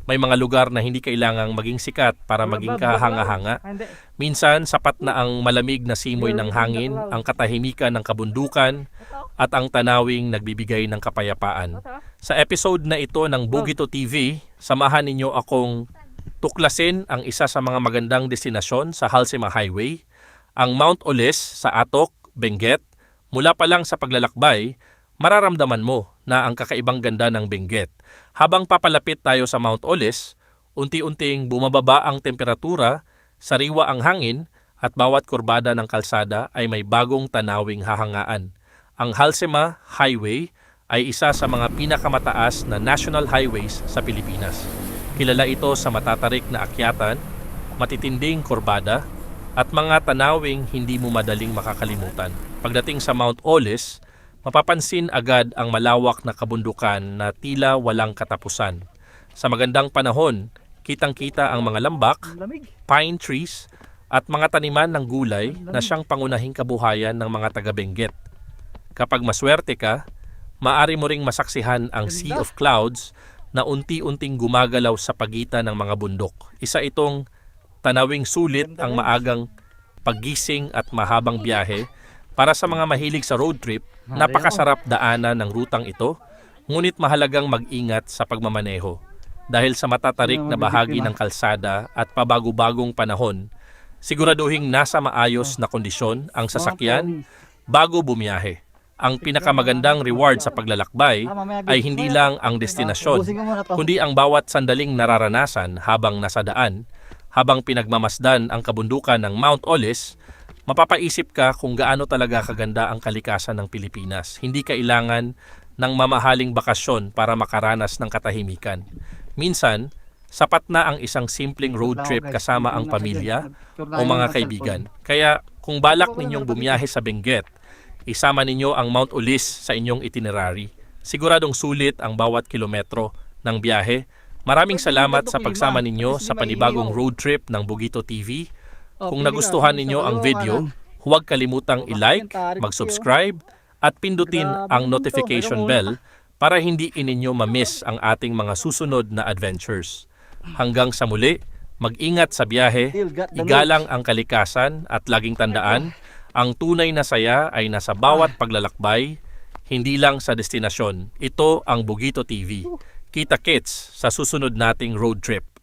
May mga lugar na hindi kailangang maging sikat para maging kahanga-hanga. Minsan, sapat na ang malamig na simoy ng hangin, ang katahimikan ng kabundukan, at ang tanawing nagbibigay ng kapayapaan. Sa episode na ito ng Bugito TV, samahan ninyo akong tuklasin ang isa sa mga magandang destinasyon sa Halsema Highway, ang Mount Olis sa Atok, Benguet. Mula pa lang sa paglalakbay, mararamdaman mo na ang kakaibang ganda ng Benguet. Habang papalapit tayo sa Mount Olis, unti-unting bumababa ang temperatura, sariwa ang hangin, at bawat kurbada ng kalsada ay may bagong tanawing hahangaan. Ang Halsema Highway ay isa sa mga pinakamataas na national highways sa Pilipinas. Kilala ito sa matatarik na akyatan, matitinding kurbada, at mga tanawing hindi mo madaling makakalimutan. Pagdating sa Mount Olis, mapapansin agad ang malawak na kabundukan na tila walang katapusan. Sa magandang panahon, kitang-kita ang mga lambak, pine trees, at mga taniman ng gulay na siyang pangunahing kabuhayan ng mga taga-Benguet. Kapag maswerte ka, maaari mo ring masaksihan ang Sea of Clouds na unti-unting gumagalaw sa pagitan ng mga bundok. Isa itong tanawing sulit ang maagang paggising at mahabang biyahe. Para sa mga mahilig sa road trip, napakasarap daanan ng rutang ito, ngunit mahalagang mag-ingat sa pagmamaneho. Dahil sa matatarik na bahagi ng kalsada at pabago-bagong panahon, siguraduhing nasa maayos na kondisyon ang sasakyan bago bumiyahe. Ang pinakamagandang reward sa paglalakbay ay hindi lang ang destinasyon, kundi ang bawat sandaling nararanasan habang nasa daan. Habang pinagmamasdan ang kabundukan ng Mount Olis, mapapaisip ka kung gaano talaga kaganda ang kalikasan ng Pilipinas. Hindi kailangan ng mamahaling bakasyon para makaranas ng katahimikan. Minsan, sapat na ang isang simpleng road trip kasama ang pamilya o mga kaibigan. Kaya kung balak ninyong bumiyahe sa Benguet, isama ninyo ang Mount Olis sa inyong itinerary. Siguradong sulit ang bawat kilometro ng biyahe. Maraming salamat sa pagsama ninyo sa panibagong road trip ng Bugito TV. Kung nagustuhan ninyo ang video, huwag kalimutang i-like, mag-subscribe, at pindutin ang notification bell para hindi ininyo ma-miss ang ating mga susunod na adventures. Hanggang sa muli, mag-ingat sa biyahe, igalang ang kalikasan at laging tandaan, ang tunay na saya ay nasa bawat paglalakbay, hindi lang sa destinasyon. Ito ang Bugito TV. Kita-kits sa susunod nating road trip.